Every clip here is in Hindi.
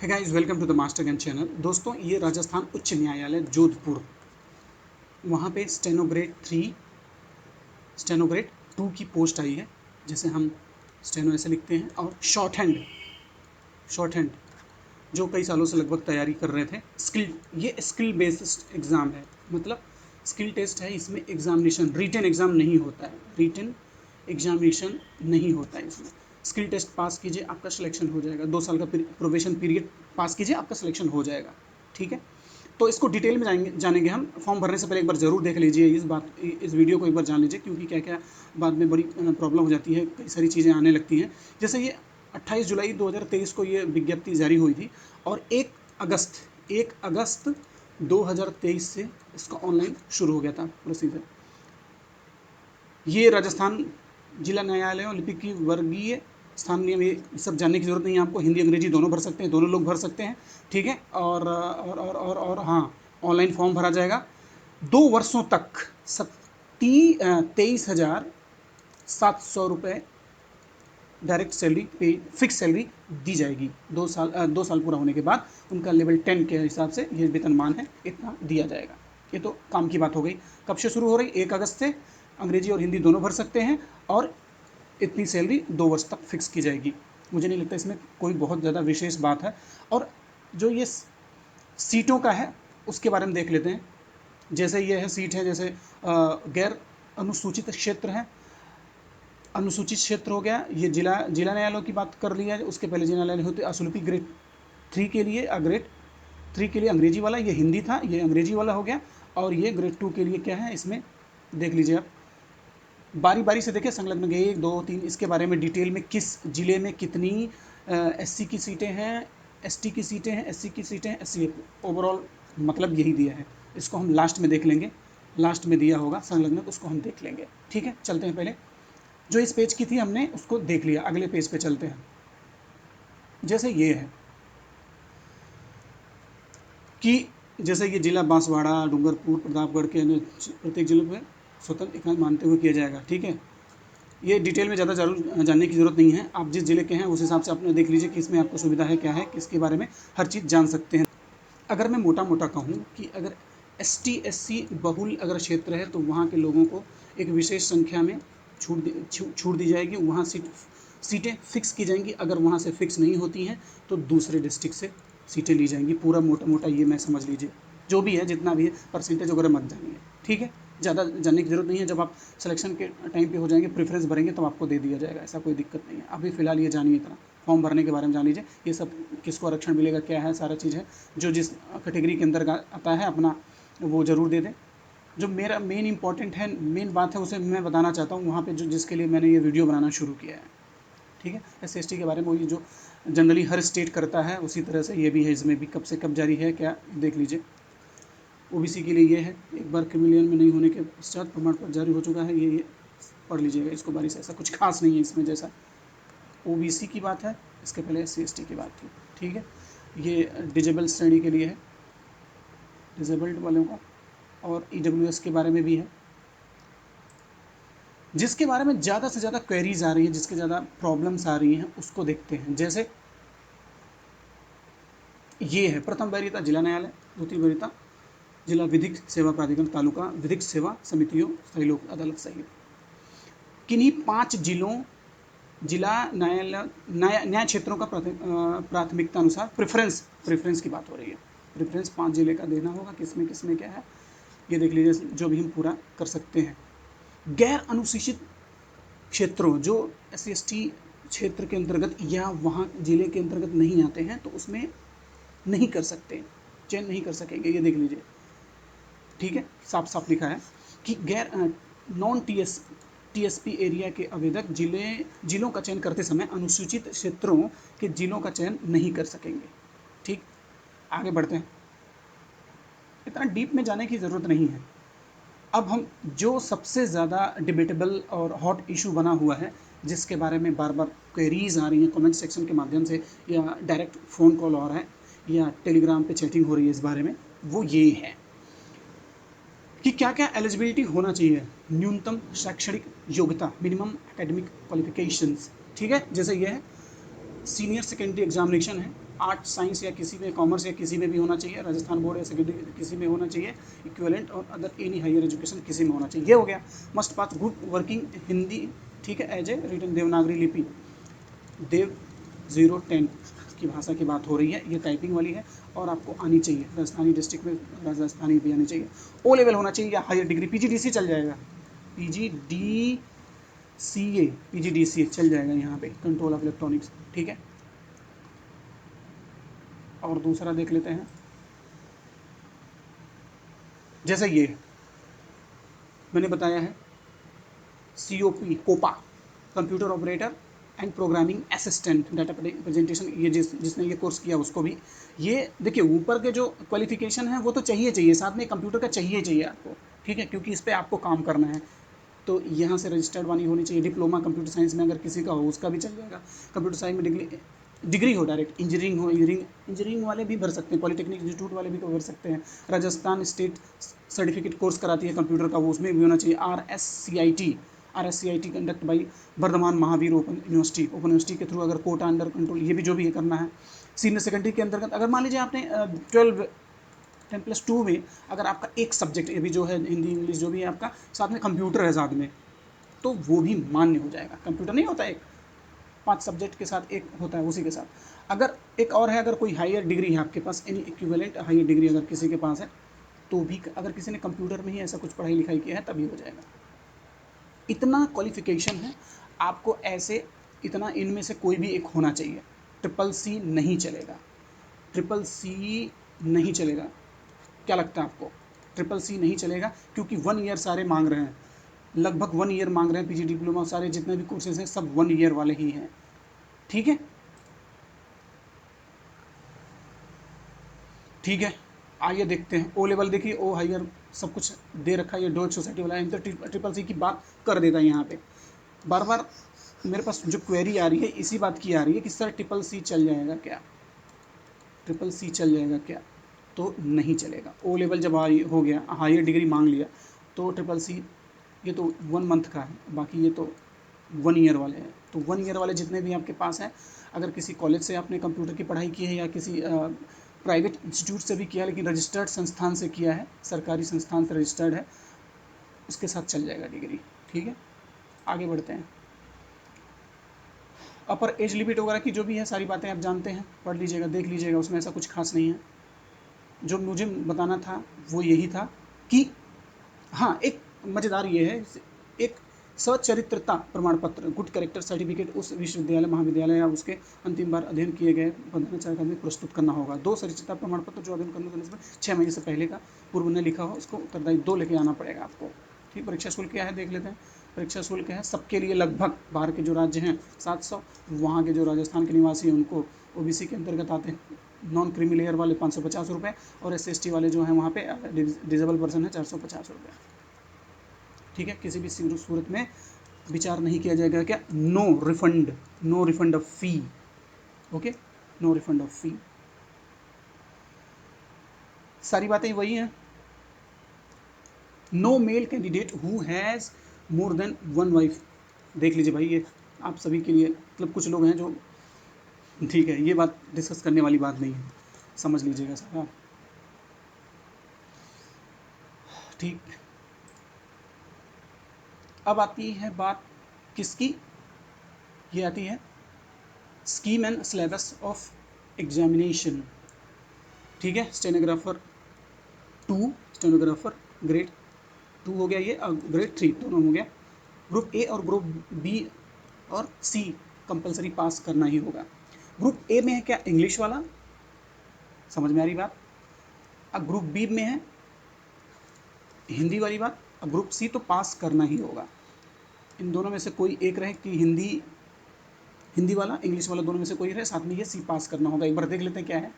है guys, welcome to the master gun channel. दोस्तों, ये राजस्थान उच्च न्यायालय जोधपुर, वहाँ पे स्टेनोग्रेड 2 की पोस्ट आई है। जैसे हम स्टेनो ऐसे लिखते हैं, और शॉर्ट हैंड जो कई सालों से लगभग तैयारी कर रहे थे। ये स्किल बेस्ड एग्ज़ाम है, मतलब स्किल टेस्ट है। इसमें एग्जामिनेशन रिटन एग्ज़ाम नहीं होता है, रिटन एग्जामिनेशन नहीं होता है इसमें। स्किल टेस्ट पास कीजिए, आपका सिलेक्शन हो जाएगा। 2 साल का प्रोबेशन पीरियड पास कीजिए, आपका सिलेक्शन हो जाएगा। ठीक है, तो इसको डिटेल में जानेंगे हम। फॉर्म भरने से पहले एक बार ज़रूर देख लीजिए इस वीडियो को एक बार जान लीजिए, क्योंकि क्या क्या बाद में बड़ी प्रॉब्लम हो जाती है, कई सारी चीज़ें आने लगती हैं। जैसे ये 28 जुलाई 2023 को ये विज्ञप्ति जारी हुई थी, और 1 अगस्त 2023 से इसका ऑनलाइन शुरू हो गया था प्रोसीजर। ये राजस्थान जिला न्यायालयों लिपिक की वर्गीय स्थानीय में ये सब जानने की जरूरत नहीं है आपको। हिंदी अंग्रेजी दोनों भर सकते हैं, दोनों लोग भर सकते हैं। ठीक है, और हाँ, ऑनलाइन फॉर्म भरा जाएगा। 2 वर्षों तक 23,700 रुपये डायरेक्ट सैलरी पे, फिक्स सैलरी दी जाएगी। 2 साल पूरा होने के बाद उनका लेवल 10 के हिसाब से ये वेतनमान है, इतना दिया जाएगा। ये तो काम की बात हो गई। कब से शुरू हो रही? 1 अगस्त से। अंग्रेजी और हिंदी दोनों भर सकते हैं, और इतनी सैलरी 2 वर्ष तक फिक्स की जाएगी। मुझे नहीं लगता इसमें कोई बहुत ज़्यादा विशेष बात है। और जो ये सीटों का है उसके बारे में देख लेते हैं। जैसे ये है सीट है, जैसे गैर अनुसूचित क्षेत्र है। अनुसूचित क्षेत्र हो गया, ये जिला न्यायालयों की बात कर लिया है। उसके पहले जिला न्यायालय होते असुलिपि ग्रेड 3 के लिए, ग्रेड 3 के लिए अंग्रेजी वाला, ये हिंदी था, ये अंग्रेजी वाला हो गया। और ये ग्रेड 2 के लिए क्या है, इसमें देख लीजिए आप। बारी बारी से देखें, संलग्न 1, 2, 3, इसके बारे में डिटेल में, किस जिले में कितनी एससी की सीटें हैं, एसटी की सीटें हैं, एससी की सीटें हैं, एससी, ओवरऑल मतलब यही दिया है। इसको हम लास्ट में देख लेंगे, लास्ट में दिया होगा संलग्न, उसको हम देख लेंगे। ठीक है, चलते हैं। पहले जो इस पेज की थी हमने उसको देख लिया, अगले पेज पे चलते हैं। जैसे ये है कि जैसे ये जिला बांसवाड़ा, डूंगरपुर, प्रतापगढ़ के प्रत्येक जिले में स्वतंत्र इकाई मानते हुए किया जाएगा। ठीक है, ये डिटेल में ज़्यादा जरूर जानने की ज़रूरत नहीं है। आप जिस जिले के हैं उस हिसाब से अपने देख लीजिए कि इसमें आपको सुविधा है, क्या है, किसके बारे में हर चीज़ जान सकते हैं। अगर मैं मोटा मोटा कहूँ कि अगर ST SC बहुल अगर क्षेत्र है, तो वहाँ के लोगों को एक विशेष संख्या में छूट दी जाएगी। वहाँ सीटें फिक्स की जाएंगी। अगर वहाँ से फिक्स नहीं होती हैं तो दूसरे डिस्ट्रिक्ट से सीटें ली जाएंगी। पूरा मोटा मोटा ये मैं समझ लीजिए, जो भी है, जितना भी है, परसेंटेज वगैरह मत जानिए। ठीक है, ज़्यादा जानने की ज़रूरत नहीं है। जब आप सिलेक्शन के टाइम पे हो जाएंगे, प्रेफरेंस भरेंगे, तब आपको दे दिया जाएगा, ऐसा कोई दिक्कत नहीं है। अभी फ़िलहाल ये जानिए, इतना फॉर्म भरने के बारे में जान लीजिए। ये सब किसको आरक्षण मिलेगा, क्या है, सारा चीज़ है। जो जिस कैटेगरी के अंदर आता है अपना, वो ज़रूर दे दें। जो मेरा मेन इंपॉर्टेंट है, मेन बात है, उसे मैं बताना चाहता हूँ वहाँ पे, जो जिसके लिए मैंने ये वीडियो बनाना शुरू किया है। ठीक है, SC ST के बारे में वही जो जनरली हर स्टेट करता है, उसी तरह से ये भी है। इसमें भी कब से कब जारी है, क्या देख लीजिए। OBC के लिए ये है, एक बार क्रिमिलियन में नहीं होने के पश्चात प्रमाण पत्र जारी हो चुका है। ये पढ़ लीजिएगा इसको बारी से, ऐसा कुछ खास नहीं है इसमें। जैसा OBC की बात है, इसके पहले SC ST की बात थी। ठीक है, ये डिजेबल श्रेणी के लिए है, डिजेबल्ड वालों का। और EWS के बारे में भी है, जिसके बारे में ज़्यादा से ज़्यादा क्वेरीज आ रही है, जिसके ज़्यादा प्रॉब्लम्स आ रही हैं, उसको देखते हैं। जैसे ये है प्रथम वरीयता जिला न्यायालय, द्वितीय वरीयता जिला विधिक सेवा प्राधिकरण, तालुका विधिक सेवा समितियों, स्थायी लोक अदालत सहित किन्हीं 5 जिलों जिला न्यायालय न्याय क्षेत्रों का प्राथमिकता अनुसार प्रेफरेंस की बात हो रही है। प्रेफरेंस 5 जिले का देना होगा, किसमें किसमें क्या है, ये देख लीजिए, जो भी हम पूरा कर सकते हैं। गैर अनुसूचित क्षेत्रों, जो SC ST क्षेत्र के अंतर्गत या वहाँ जिले के अंतर्गत नहीं आते हैं, तो उसमें नहीं कर सकते, चयन नहीं कर सकेंगे। ये देख लीजिए, ठीक है, साफ साफ लिखा है कि गैर नॉन TSP एरिया के आवेदक जिलों का चयन करते समय अनुसूचित क्षेत्रों के जिलों का चयन नहीं कर सकेंगे। ठीक, आगे बढ़ते हैं, इतना डीप में जाने की ज़रूरत नहीं है। अब हम जो सबसे ज़्यादा डिबेटेबल और हॉट इशू बना हुआ है, जिसके बारे में बार बार क्वेरीज आ रही हैं कमेंट सेक्शन के माध्यम से, या डायरेक्ट फ़ोन कॉल आ रहा है, या टेलीग्राम पे चैटिंग हो रही है इस बारे में, वो ये है कि क्या क्या एलिजिबिलिटी होना चाहिए। न्यूनतम शैक्षणिक योग्यता, मिनिमम एकेडमिक क्वालिफिकेशंस। ठीक है, जैसे ये है, सीनियर सेकेंडरी एग्जामिनेशन है, आर्ट साइंस या किसी में, कॉमर्स या किसी में भी होना चाहिए, राजस्थान बोर्ड या सेकेंडरी किसी में होना चाहिए, इक्विवेलेंट और अदर एनी हायर एजुकेशन किसी में होना चाहिए। ये हो गया। Must pass good working Hindi, ठीक है, एज ए रिटन देवनागरी लिपि, देव 010 की भाषा की बात हो रही है, ये टाइपिंग वाली है, और आपको आनी चाहिए, राजस्थानी डिस्ट्रिक्ट में राजस्थानी भी आनी चाहिए, ओ लेवल होना चाहिए या हायर डिग्री, पीजीडीसी चल जाएगा, पीजीडीसीए चल जाएगा यहाँ पे, कंट्रोल ऑफ इलेक्ट्रॉनिक्स, ठीक है। और दूसरा देख लेते हैं, जैसे ये मैंने बताया है COP, COPA, computer operator and programming assistant, data presentation, ये जिसने ये कोर्स किया उसको भी, ये देखिए ऊपर के जो क्वालिफिकेशन है वो तो चाहिए, साथ में कंप्यूटर का चाहिए आपको, ठीक है, क्योंकि इस पर आपको काम करना है। तो यहाँ से रजिस्टर्ड वानी होनी चाहिए, डिप्लोमा कंप्यूटर साइंस में अगर किसी का हो उसका भी चल जाएगा, कंप्यूटर साइंस में डिग्री हो, डायरेक्ट इंजीनियरिंग हो, इंजीनियरिंग वाले भी भर सकते हैं, पॉलिटेक्निक इंस्टीट्यूट वाले भी भर सकते हैं, राजस्थान स्टेट सर्टिफिकेट कोर्स कराती है कंप्यूटर का, वो उसमें भी होना चाहिए, RSCIT conduct by Vardhman Mahavir open university के थ्रू, अगर कोटा अंडर कंट्रोल, ये भी जो भी है करना है। सीनियर सेकेंडरी के अंतर्गत अगर मान लीजिए आपने 10+2 में अगर आपका एक सब्जेक्ट, ये भी जो है हिंदी इंग्लिश जो भी है आपका, साथ में कंप्यूटर है साथ में, तो वो भी मान्य हो जाएगा। कंप्यूटर नहीं होता एक 5 सब्जेक्ट के साथ एक होता है, उसी के साथ अगर एक और है, अगर कोई हायर डिग्री है आपके पास, एनी इक्विवेलेंट हायर डिग्री अगर किसी के पास है, तो भी अगर किसी ने कंप्यूटर में ही ऐसा कुछ पढ़ाई लिखाई किया है तभी हो जाएगा। इतना क्वालिफिकेशन है आपको, ऐसे इतना इनमें से कोई भी एक होना चाहिए। CCC नहीं चलेगा, CCC नहीं चलेगा, क्या लगता है आपको? CCC नहीं चलेगा क्योंकि 1 ईयर सारे मांग रहे हैं, लगभग 1 ईयर मांग रहे हैं, पीजी डिप्लोमा सारे जितने भी कोर्सेज हैं सब 1 ईयर वाले ही हैं, ठीक है, ठीक है। आइए देखते हैं ओ लेवल, देखिए ओ हायर सब कुछ दे रखा है, ये डोइच सोसाइटी वाला है, तो CCC की बात कर देता है यहाँ पे। बार बार मेरे पास जो क्वेरी आ रही है इसी बात की आ रही है कि सर CCC चल जाएगा क्या, CCC चल जाएगा क्या? तो नहीं चलेगा। ओ लेवल जब हो गया, हायर डिग्री मांग लिया, तो CCC ये तो 1 मंथ का है, बाकी ये तो 1 ईयर वाले हैं। तो 1 ईयर वाले जितने भी आपके पास हैं, अगर किसी कॉलेज से आपने कंप्यूटर की पढ़ाई की है या किसी प्राइवेट इंस्टीट्यूट से भी किया, लेकिन रजिस्टर्ड संस्थान से किया है, सरकारी संस्थान से रजिस्टर्ड है, उसके साथ चल जाएगा डिग्री, ठीक है। आगे बढ़ते हैं। अपर एज लिमिट वगैरह की जो भी है सारी बातें आप जानते हैं, पढ़ लीजिएगा, देख लीजिएगा, उसमें ऐसा कुछ खास नहीं है। जो मुझे बताना था वो यही था कि हाँ, एक मज़ेदार ये है, एक सचरित्रता प्रमाण पत्र, गुड कैरेक्टर सर्टिफिकेट उस विश्वविद्यालय महाविद्यालय या उसके अंतिम बार अध्ययन किए गए प्रधानाचार्य में प्रस्तुत करना होगा। 2 सचरित्रता प्रमाण पत्र जो अध्ययन करने से 6 महीने से पहले का पूर्व ने लिखा हो, उसको उत्तरदायी 2 लेके आना पड़ेगा आपको, ठीक। परीक्षा शुल्क क्या है देख लेते हैं। परीक्षा शुल्क है सबके लिए लगभग, बाहर के जो राज्य हैं 700, वहाँ के जो राजस्थान के निवासी हैं उनको OBC के अंतर्गत आते हैं, नॉन क्रीमी लेयर वाले 550 रुपये, और SC/ST वाले जो हैं वहाँ पे डिसेबल पर्सन है 450 रुपये, ठीक है। किसी भी सूरत में विचार नहीं किया जाएगा, क्या, no refund of fee, okay, no refund of fee, सारी बातें वही हैं। No male candidate who has more than 1 wife, देख लीजिए भाई, ये आप सभी के लिए, मतलब कुछ लोग हैं जो, ठीक है, ये बात डिस्कस करने वाली बात नहीं है, समझ लीजिएगा सर आप, ठीक। अब आती है बात किसकी, ये आती है scheme and syllabus of examination, ठीक है। स्टेनोग्राफर 2, स्टेनोग्राफर ग्रेड 2 हो गया ये, ग्रेड 3 दोनों हो गया। ग्रुप ए और ग्रुप बी और सी कंपलसरी पास करना ही होगा। ग्रुप ए में है क्या, इंग्लिश वाला, समझ में आ रही बात। अब ग्रुप बी में है हिंदी वाली बात, अब ग्रुप सी तो पास करना ही होगा। इन दोनों में से कोई एक रहे कि हिंदी वाला इंग्लिश वाला, दोनों में से कोई रहे, साथ में ये सी पास करना होगा। एक बार देख लेते हैं क्या है।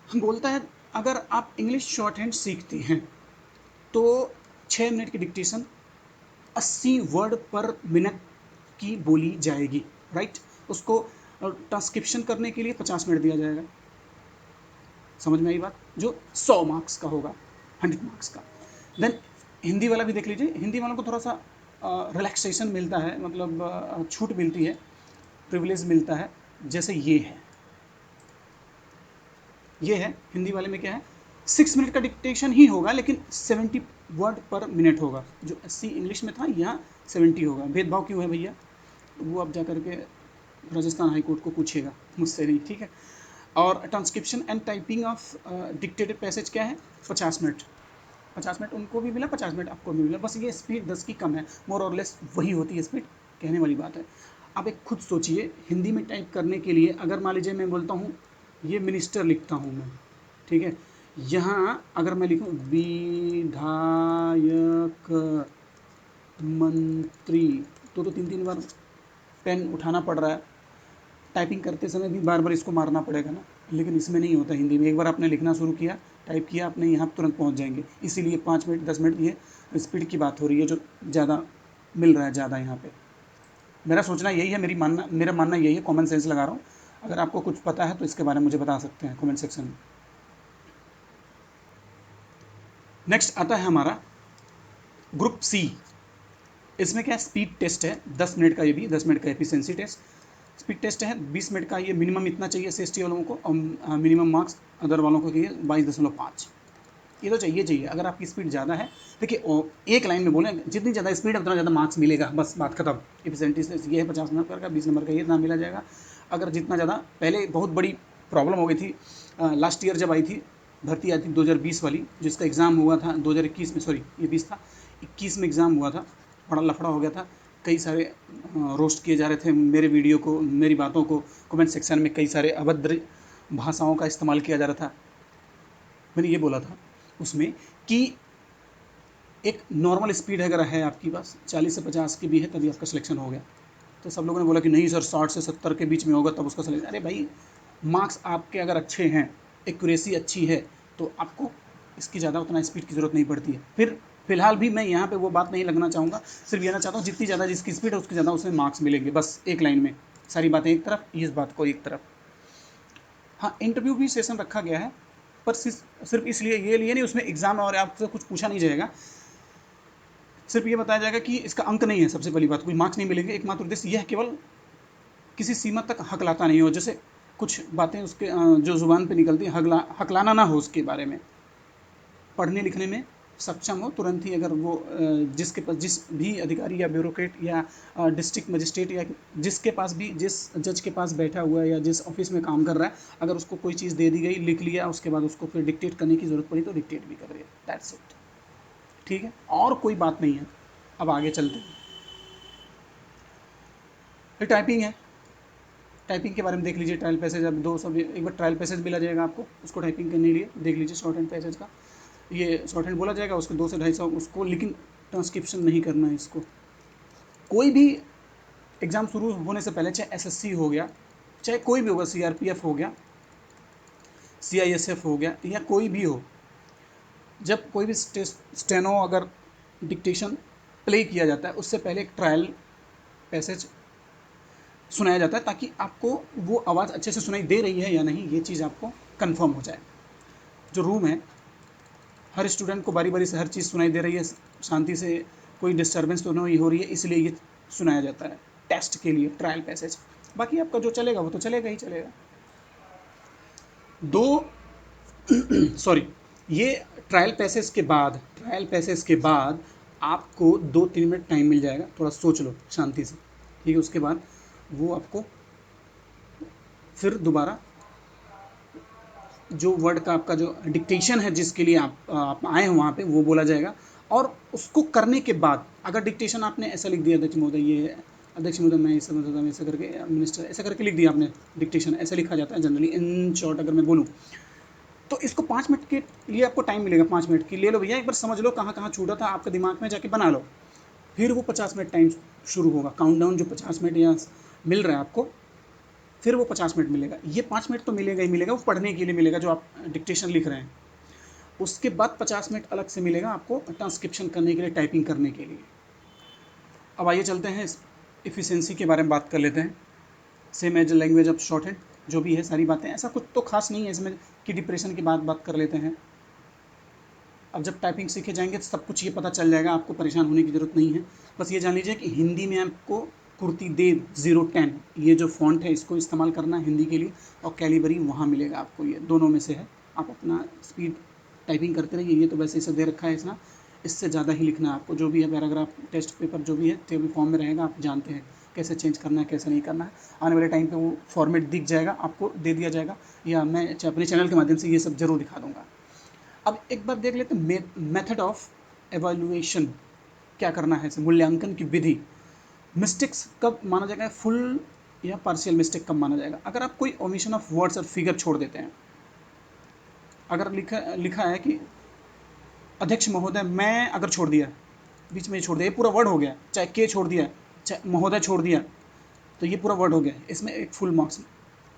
हम बोलता है अगर आप इंग्लिश शॉर्ट हैंड सीखते हैं तो 6 मिनट की डिक्टेशन 80 वर्ड पर मिनट की बोली जाएगी, राइट। उसको ट्रांसक्रिप्शन करने के लिए 50 मिनट दिया जाएगा, समझ में आई बात, जो 100 मार्क्स का होगा, 100 मार्क्स का। देन हिंदी वाला भी देख लीजिए, हिंदी वालों को थोड़ा सा रिलैक्सेशन मिलता है, मतलब छूट मिलती है, प्रिविलेज मिलता है, जैसे ये है, ये है हिंदी वाले में क्या है, 6 मिनट का डिक्टेशन ही होगा लेकिन 70 वर्ड पर मिनट होगा। जो 80 इंग्लिश में था यहाँ 70 होगा। भेदभाव क्यों है भैया, वो अब जा करके राजस्थान हाई कोर्ट को पूछेगा, मुझसे नहीं, ठीक है। और transcription and typing of dictated passage क्या है, 50 मिनट। 50 मिनट उनको भी मिला, 50 मिनट आपको भी मिला, बस ये स्पीड 10 की कम है, मोर और लेस वही होती है स्पीड, कहने वाली बात है। आप एक खुद सोचिए, हिंदी में टाइप करने के लिए अगर मान लीजिए मैं बोलता हूँ ये मिनिस्टर लिखता हूँ मैं, ठीक है, यहाँ अगर मैं लिखूँ विधायक मंत्री, तो 3-3 बार पेन उठाना पड़ रहा है, टाइपिंग करते समय भी बार बार इसको मारना पड़ेगा ना, लेकिन इसमें नहीं होता। हिंदी में एक बार आपने लिखना शुरू किया, टाइप किया आपने, यहाँ तुरंत पहुँच जाएंगे। इसीलिए 5 मिनट 10 मिनट ये स्पीड की बात हो रही है, जो ज़्यादा मिल रहा है ज़्यादा यहाँ पे। मेरा सोचना यही है, मेरा मानना यही है, कॉमन सेंस लगा रहा हूँ। अगर आपको कुछ पता है तो इसके बारे में मुझे बता सकते हैं कमेंट सेक्शन में। नेक्स्ट आता है हमारा ग्रुप सी। इसमें क्या स्पीड टेस्ट है 10 मिनट का, ये भी 10 मिनट का एफिशिएंसी टेस्ट। स्पीड टेस्ट है 20 मिनट का, ये मिनिमम इतना चाहिए CST वालों को, और मिनिमम मार्क्स अदर वालों को चाहिए 22.5। ये तो चाहिए। अगर आपकी स्पीड ज़्यादा है, देखिए एक लाइन में बोलें, जितनी ज़्यादा स्पीड है उतना ज़्यादा मार्क्स मिलेगा, बस बात खत्म। एफिशिएंसी ये है 50 नंबर का, 20 नंबर का ये इतना मिला जाएगा। अगर जितना ज़्यादा, पहले बहुत बड़ी प्रॉब्लम हो गई थी, लास्ट ईयर जब आई थी भर्ती आई थी 2020 वाली, जिसका एग्ज़ाम हुआ था 2021 में, सॉरी ये 20 था, 21 में एग्ज़ाम हुआ था, बड़ा लफड़ा हो गया था। कई सारे रोस्ट किए जा रहे थे मेरे वीडियो को, मेरी बातों को, कमेंट सेक्शन में कई सारे अभद्र भाषाओं का इस्तेमाल किया जा रहा था। मैंने ये बोला था उसमें कि एक नॉर्मल स्पीड अगर है आपके पास 40 से 50 की भी है तभी आपका सिलेक्शन हो गया। तो सब लोगों ने बोला कि नहीं सर 60 से 70 के बीच में होगा तब उसका सिलेक्शन। अरे भाई, मार्क्स आपके अगर अच्छे हैं, एक्यूरेसी अच्छी है, तो आपको इसकी ज़्यादा उतना स्पीड की ज़रूरत नहीं पड़ती है। फिर फिलहाल भी मैं यहाँ पे वो बात नहीं लगना चाहूँगा, सिर्फ कहना चाहता हूँ जितनी ज़्यादा जिसकी स्पीड है उसकी ज़्यादा उसमें मार्क्स मिलेंगे, बस एक लाइन में सारी बातें एक तरफ, इस बात को एक तरफ। हाँ, इंटरव्यू भी सेशन रखा गया है, पर सिर्फ इसलिए ये लिए नहीं, उसमें एग्ज़ाम और आपसे कुछ पूछा नहीं जाएगा, सिर्फ ये बताया जाएगा कि इसका अंक नहीं है। सबसे पहली बात, कोई मार्क्स नहीं मिलेंगे। एकमात्र उद्देश्य यह है केवल किसी सीमा तक हकलाता नहीं हो, जैसे कुछ बातें उसके जो ज़ुबान पे निकलती है हकलाना ना हो उसके बारे में। पढ़ने लिखने में सक्षम हो तुरंत ही, अगर वो जिसके पास, जिस भी अधिकारी या ब्यूरोक्रेट या डिस्ट्रिक्ट मजिस्ट्रेट या जिसके पास भी, जिस जज के पास बैठा हुआ है या जिस ऑफिस में काम कर रहा है, अगर उसको कोई चीज़ दे दी गई, लिख लिया, उसके बाद उसको फिर डिक्टेट करने की ज़रूरत पड़ी तो डिक्टेट भी कर दिया, दैट्स इट, ठीक है, और कोई बात नहीं है। अब आगे चलते हैं। ये टाइपिंग है, टाइपिंग के बारे में देख लीजिए। ट्रायल पैसेज, अब दो सब एक बार ट्रायल पैसेज मिला जाएगा आपको, उसको टाइपिंग करने के लिए देख लीजिए शॉर्ट हैंड पैसेज का। ये शॉर्ट हैंड बोला जाएगा, उसको 2 से 250 उसको, लेकिन ट्रांसक्रिप्शन नहीं करना है इसको। कोई भी एग्ज़ाम शुरू होने से पहले, चाहे SSC हो गया, चाहे कोई भी होगा, CRPF हो गया, CISF हो गया, या कोई भी हो, जब कोई भी स्टेनो अगर डिक्टेशन प्ले किया जाता है उससे पहले एक ट्रायल पैसेज सुनाया जाता है, ताकि आपको वो आवाज़ अच्छे से सुनाई दे रही है या नहीं, ये चीज़ आपको कंफर्म हो जाए। जो रूम है, हर स्टूडेंट को बारी बारी से हर चीज़ सुनाई दे रही है, शांति से, कोई डिस्टर्बेंस तो नहीं हो रही है, इसलिए ये सुनाया जाता है टेस्ट के लिए ट्रायल पैसेज। बाकी आपका जो चलेगा वो तो चलेगा ही चलेगा। सॉरी, ये ट्रायल पैसेज के बाद आपको 2-3 मिनट टाइम मिल जाएगा, थोड़ा सोच लो शांति से, ठीक है। उसके बाद वो आपको फिर दोबारा जो वर्ड का आपका जो डिक्टेशन है, जिसके लिए आप आए हैं वहाँ पे, वो बोला जाएगा। और उसको करने के बाद अगर डिक्टेशन आपने ऐसा लिख दिया, अध्यक्ष महोदय ये अध्यक्ष महोदय मैं ऐसा करके, मिनिस्टर ऐसा करके लिख दिया आपने, डिक्टेशन ऐसा लिखा जाता है जनरली, इन शॉर्ट अगर मैं बोलूँ, तो इसको 5 मिनट के लिए आपको टाइम मिलेगा। 5 मिनट की ले लो भैया, एक बार समझ लो कहाँ कहाँ छूटा था आपके दिमाग में, जाके बना लो। फिर वो 50 मिनट टाइम शुरू होगा, काउंटडाउन जो 50 मिनट या मिल रहा है आपको, फिर वो 50 मिनट मिलेगा। ये 5 मिनट तो मिलेगा ही मिलेगा, वो पढ़ने के लिए मिलेगा जो आप डिक्टेशन लिख रहे हैं। उसके बाद 50 मिनट अलग से मिलेगा आपको ट्रांसक्रिप्शन करने के लिए, टाइपिंग करने के लिए। अब आइए चलते हैं इफ़िशेंसी के बारे में बात कर लेते हैं। Same as language of shorthand, जो भी है सारी बातें, ऐसा कुछ तो खास नहीं है इसमें कि डिप्रेशन की बात कर लेते हैं। अब जब टाइपिंग सीखे जाएंगे तो सब कुछ ये पता चल जाएगा, आपको परेशान होने की ज़रूरत नहीं है। बस ये जान लीजिए कि हिंदी में आपको कुर्ती देव 010, ये जो फॉन्ट है इसको इस्तेमाल करना है हिंदी के लिए, और कैलिबरी वहाँ मिलेगा आपको, ये दोनों में से है। आप अपना स्पीड टाइपिंग करते रहिए, ये तो वैसे इसे दे रखा है इसना, इससे ज़्यादा ही लिखना है आपको, जो भी है पैराग्राफ, टेस्ट पेपर जो भी है टेबल फॉर्म में रहेगा, आप जानते हैं कैसे चेंज करना है कैसे नहीं करना है। आने वाले टाइम पे वो फॉर्मेट दिख जाएगा, आपको दे दिया जाएगा, या मैं अपने चैनल के माध्यम से ये सब जरूर दिखा दूंगा। अब एक बार देख लेते हैं मेथड ऑफ एवेल्युएशन, क्या करना है, मूल्यांकन की विधि। मिस्टेक्स कब माना जाएगा, फुल या पार्शियल मिस्टेक कब माना जाएगा? अगर आप कोई ओमिशन ऑफ वर्ड्स और फिगर छोड़ देते हैं, अगर लिखा है कि अध्यक्ष महोदय मैं, अगर छोड़ दिया, बीच में छोड़ दिया, ये पूरा वर्ड हो गया, चाहे के छोड़ दिया, चाहे महोदय छोड़ दिया, तो ये पूरा वर्ड हो गया, इसमें एक फुल मार्क्स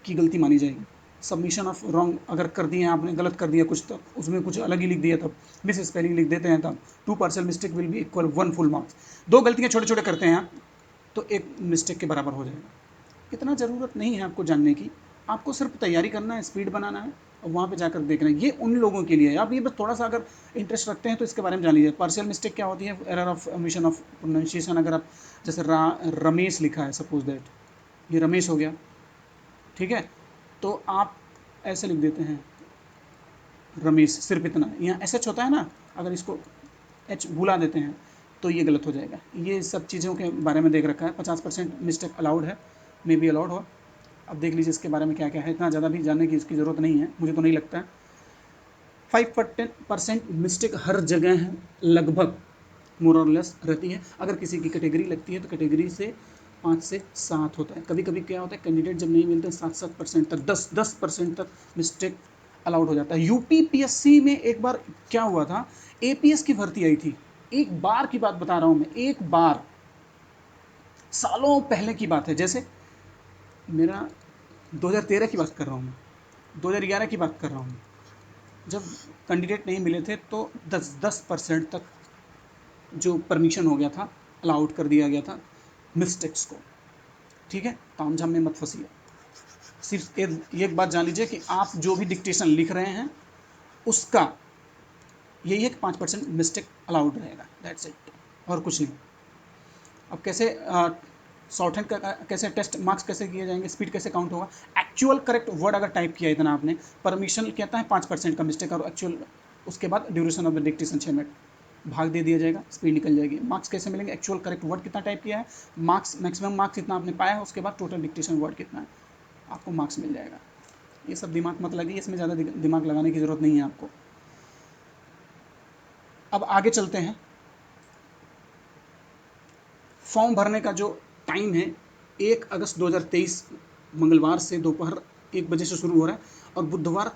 की गलती मानी जाएगी। सबमिशन ऑफ रॉन्ग अगर कर दिए आपने, गलत कर दिया कुछ, तो उसमें कुछ अलग ही लिख दिया, तब मिस स्पेलिंग लिख देते हैं, तब 2 partial mistake will be equal 1 full marks. 2 गलतियाँ छोटे छोटे करते हैं आप, तो 1 मिस्टेक के बराबर हो जाएगा। इतना ज़रूरत नहीं है आपको जानने की, आपको सिर्फ तैयारी करना है, स्पीड बनाना है, और वहाँ पे जाकर देखना है। ये उन लोगों के लिए है, आप ये बस थोड़ा सा अगर इंटरेस्ट रखते हैं तो इसके बारे में जान लीजिए। पार्शियल मिस्टेक क्या होती है? Error of omission of pronunciation. अगर आप जैसे रमेश लिखा है, सपोज दैट ये रमेश हो गया, ठीक है, तो आप ऐसे लिख देते हैं रमेश, सिर्फ इतना, यहाँ एस एच होता है ना, अगर इसको एच भुला देते हैं तो ये गलत हो जाएगा। ये सब चीज़ों के बारे में देख रखा है। 50% मिस्टेक अलाउड है, मे बी अलाउड हो। अब देख लीजिए इसके बारे में क्या क्या है, इतना ज़्यादा भी जानने की इसकी ज़रूरत नहीं है, मुझे तो नहीं लगता है। 5% मिस्टेक हर जगह है, लगभग मोर और लेस रहती है। अगर किसी की कैटेगरी लगती है तो कैटेगरी से 5 से 7 होता है। कभी कभी क्या होता है, कैंडिडेट जब नहीं मिलते 7% तक, 10% तक मिस्टेक अलाउड हो जाता है। यूपीपीएससी में एक बार क्या हुआ था, एपीएस की भर्ती आई थी, एक बार की बात बता रहा हूँ मैं, एक बार, सालों पहले की बात है। जैसे मेरा 2013 की बात कर रहा हूँ मैं, 2011 की बात कर रहा हूँ, जब कैंडिडेट नहीं मिले थे तो 10% तक जो परमिशन हो गया था, अलाउड कर दिया गया था मिस्टेक्स को। ठीक है, तामझाम में मत फंसिए। सिर्फ एक बात जान लीजिए कि आप जो भी डिक्टेशन लिख रहे हैं उसका यही है कि 5% मिस्टेक अलाउड रहेगा, दैट्स इट, और कुछ नहीं। अब कैसे शॉर्ट हैंड का कैसे टेस्ट मार्क्स कैसे किए जाएंगे, स्पीड कैसे काउंट होगा? एक्चुअल करेक्ट वर्ड अगर टाइप किया इतना आपने, परमिशन कहता है 5% का मिस्टेक, और एक्चुअल उसके बाद duration of the dictation 6 minute, भाग दे दिया जाएगा, स्पीड निकल जाएगी। मार्क्स कैसे मिलेंगे? एक्चुअल करेक्ट वर्ड कितना टाइप किया है, मार्क्स मैक्सिमम मार्क्स कितना आपने पाया है, उसके बाद टोटल डिक्टेशन वर्ड कितना है, आपको मार्क्स मिल जाएगा। ये सब दिमाग मत लगिए, इसमें ज़्यादा दिमाग लगाने की ज़रूरत नहीं है आपको। अब आगे चलते हैं। फॉर्म भरने का जो टाइम है 1 अगस्त 2023 मंगलवार से दोपहर 1 बजे से शुरू हो रहा है, और बुधवार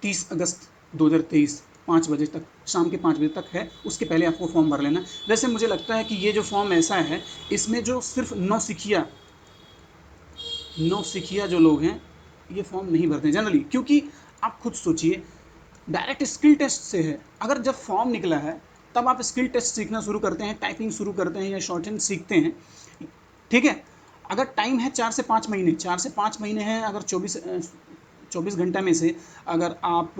30 अगस्त 2023 5 बजे तक, शाम के 5 बजे तक है। उसके पहले आपको फॉर्म भर लेना। वैसे मुझे लगता है कि ये जो फॉर्म ऐसा है, इसमें जो सिर्फ नौसिखिया जो लोग हैं ये फॉर्म नहीं भरते जनरली, क्योंकि आप खुद सोचिए, डायरेक्ट स्किल टेस्ट से है। अगर जब फॉर्म निकला है तब आप स्किल टेस्ट सीखना शुरू करते हैं, टाइपिंग शुरू करते हैं या शॉर्ट हैंड सीखते हैं, ठीक है। अगर टाइम है 4 से 5 महीने, 4 से 5 महीने हैं, अगर 24 घंटा में से अगर आप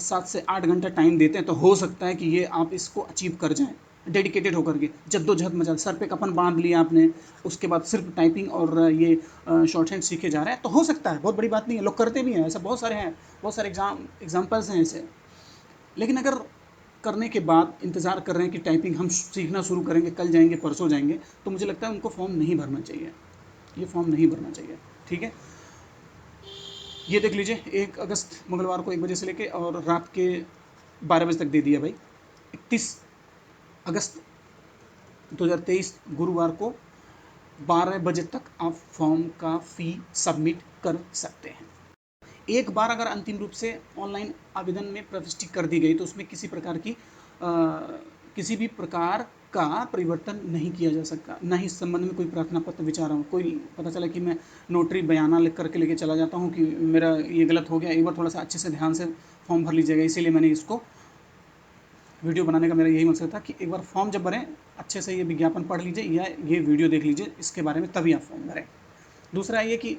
7 से 8 घंटा टाइम देते हैं तो हो सकता है कि ये आप इसको अचीव कर जाएं डेडिकेटेड होकर के। जद्दोजहद मचा, सर पे कफन बांध लिया आपने, उसके बाद सिर्फ टाइपिंग और ये शॉर्ट हैंड सीखे जा रहे हैं, तो हो सकता है, बहुत बड़ी बात नहीं है, लोग करते भी हैं ऐसा, बहुत सारे हैं, बहुत सारे एग्जाम्पल्स हैं ऐसे। लेकिन अगर करने के बाद इंतज़ार कर रहे हैं कि टाइपिंग हम सीखना शुरू करेंगे, कल जाएंगे परसों जाएंगे, तो मुझे लगता है उनको फॉर्म नहीं भरना चाहिए, ये फॉर्म नहीं भरना चाहिए, ठीक है। ये देख लीजिए 1 अगस्त मंगलवार को 1 बजे से लेके और रात के 12 बजे तक दे दिया भाई। 31 अगस्त 2023 गुरुवार को 12 बजे तक आप फॉर्म का फ़ी सबमिट कर सकते हैं। एक बार अगर अंतिम रूप से ऑनलाइन आवेदन में प्रविष्टि कर दी गई तो उसमें किसी भी प्रकार का परिवर्तन नहीं किया जा सकता, ना ही इस संबंध में कोई प्रार्थना पत्र विचारा हो। कोई पता चला कि मैं नोटरी बयाना लिख करके लेके चला जाता हूँ कि मेरा ये गलत हो गया, एक बार थोड़ा सा अच्छे से ध्यान से फॉर्म भर लीजिएगा। इसीलिए मैंने इसको वीडियो बनाने का मेरा यही मकसद था कि एक बार फॉर्म जब भरें अच्छे से ये विज्ञापन पढ़ लीजिए या ये वीडियो देख लीजिए इसके बारे में, तभी आप फॉर्म भरें। दूसरा ये कि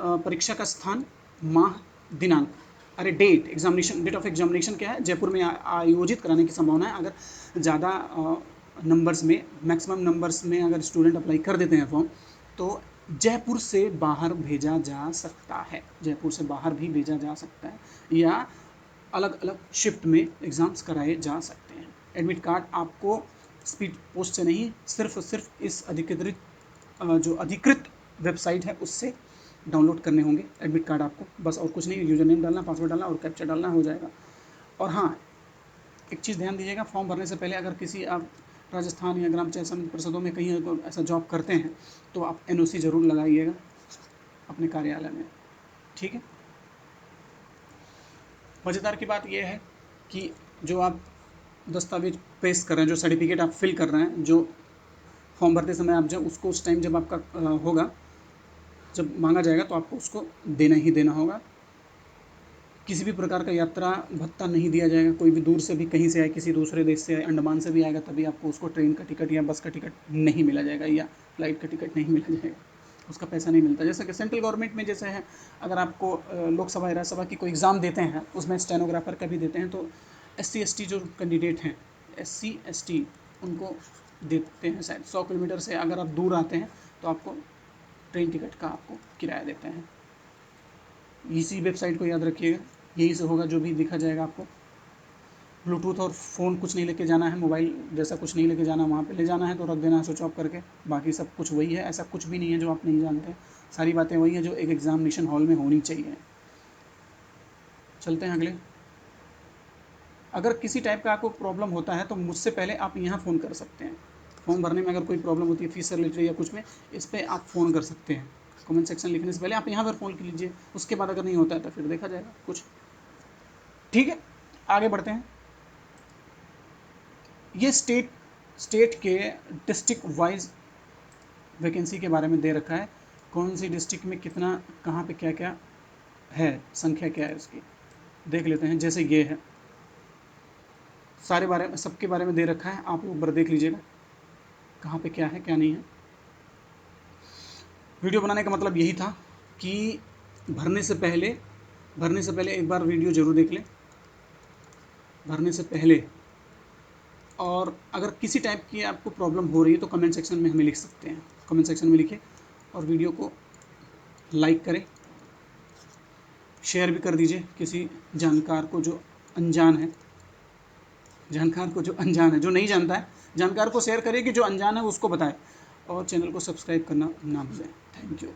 परीक्षा का स्थान, माह, दिनांक, अरे डेट ऑफ एग्जामिनेशन क्या है, जयपुर में आयोजित कराने की संभावना है। अगर ज़्यादा नंबर्स में, मैक्सिमम नंबर्स में अगर स्टूडेंट अप्लाई कर देते हैं फॉर्म, तो जयपुर से बाहर भेजा जा सकता है, जयपुर से बाहर भी भेजा जा सकता है, या अलग अलग शिफ्ट में एग्ज़ाम्स कराए जा सकते हैं। एडमिट कार्ड आपको स्पीड पोस्ट से नहीं, सिर्फ इस जो अधिकृत वेबसाइट है उससे डाउनलोड करने होंगे एडमिट कार्ड आपको, बस और कुछ नहीं। यूज़र नेम डालना, पासवर्ड डालना और कैप्चा डालना, हो जाएगा। और हाँ, एक चीज़ ध्यान दीजिएगा, फॉर्म भरने से पहले अगर किसी आप राजस्थान या ग्राम पंचायत परिषदों में कहीं तो ऐसा जॉब करते हैं तो आप NOC ज़रूर लगाइएगा अपने कार्यालय में, ठीक है। मज़ेदार की बात यह है कि जो आप दस्तावेज पेश कर रहे हैं, जो सर्टिफिकेट आप फिल कर रहे हैं, जो फॉर्म भरते समय आप जब उसको उस टाइम जब आपका होगा, जब मांगा जाएगा तो आपको उसको देना ही देना होगा। किसी भी प्रकार का यात्रा भत्ता नहीं दिया जाएगा। कोई भी दूर से भी कहीं से आए, किसी दूसरे देश से आए, अंडमान से भी आएगा, तभी आपको उसको ट्रेन का टिकट या बस का टिकट नहीं मिला जाएगा, या फ्लाइट का टिकट नहीं मिला जाएगा, उसका पैसा नहीं मिलता। जैसे कि सेंट्रल गवर्नमेंट में जैसे है, अगर आपको लोकसभा या राज्यसभा की कोई एग्ज़ाम देते हैं, उसमें स्टेनोग्राफर का भी देते हैं, तो SC ST जो कैंडिडेट हैं, SC ST उनको देते हैं शायद 100 किलोमीटर से अगर आप दूर आते हैं तो आपको ट्रेन टिकट का आपको किराया देते हैं। इसी वेबसाइट को याद रखिएगा, यहीं से होगा जो भी दिखा जाएगा आपको। ब्लूटूथ और फ़ोन कुछ नहीं लेके जाना है, मोबाइल जैसा कुछ नहीं लेके जाना, वहाँ पे ले जाना है तो रख देना है स्विच ऑफ करके, बाकी सब कुछ वही है। ऐसा कुछ भी नहीं है जो आप नहीं जानते, सारी बातें वही हैं जो एक एग्ज़ामिनेशन हॉल में होनी चाहिए। चलते हैं अगले। अगर किसी टाइप का आपको प्रॉब्लम होता है तो मुझसे पहले आप यहाँ फ़ोन कर सकते हैं। फॉर्म भरने में अगर कोई प्रॉब्लम होती है, फीस से रिलेटेड या कुछ में, इस पर आप फ़ोन कर सकते हैं। कमेंट सेक्शन लिखने से पहले आप यहाँ पर फ़ोन कर लीजिए, उसके बाद अगर नहीं होता है तो फिर देखा जाएगा कुछ, ठीक है। आगे बढ़ते हैं। ये स्टेट के डिस्ट्रिक्ट वाइज वैकेंसी के बारे में दे रखा है, कौन सी डिस्ट्रिक्ट में कितना, कहाँ पे क्या क्या है, संख्या क्या है उसकी, देख लेते हैं। जैसे ये है, सारे बारे में, सबके बारे में दे रखा है, आप ऊपर देख लीजिएगा कहाँ पे क्या है क्या नहीं है। वीडियो बनाने का मतलब यही था कि भरने से पहले एक बार वीडियो ज़रूर देख लें, भरने से पहले। और अगर किसी टाइप की आपको प्रॉब्लम हो रही है तो कमेंट सेक्शन में हमें लिख सकते हैं, कमेंट सेक्शन में लिखें, और वीडियो को लाइक करें, शेयर भी कर दीजिए किसी जानकार को जो अनजान है, जो नहीं जानता है, जानकार को शेयर करिए कि जो अनजान है उसको बताए, और चैनल को सब्सक्राइब करना ना भूलें। Thank you.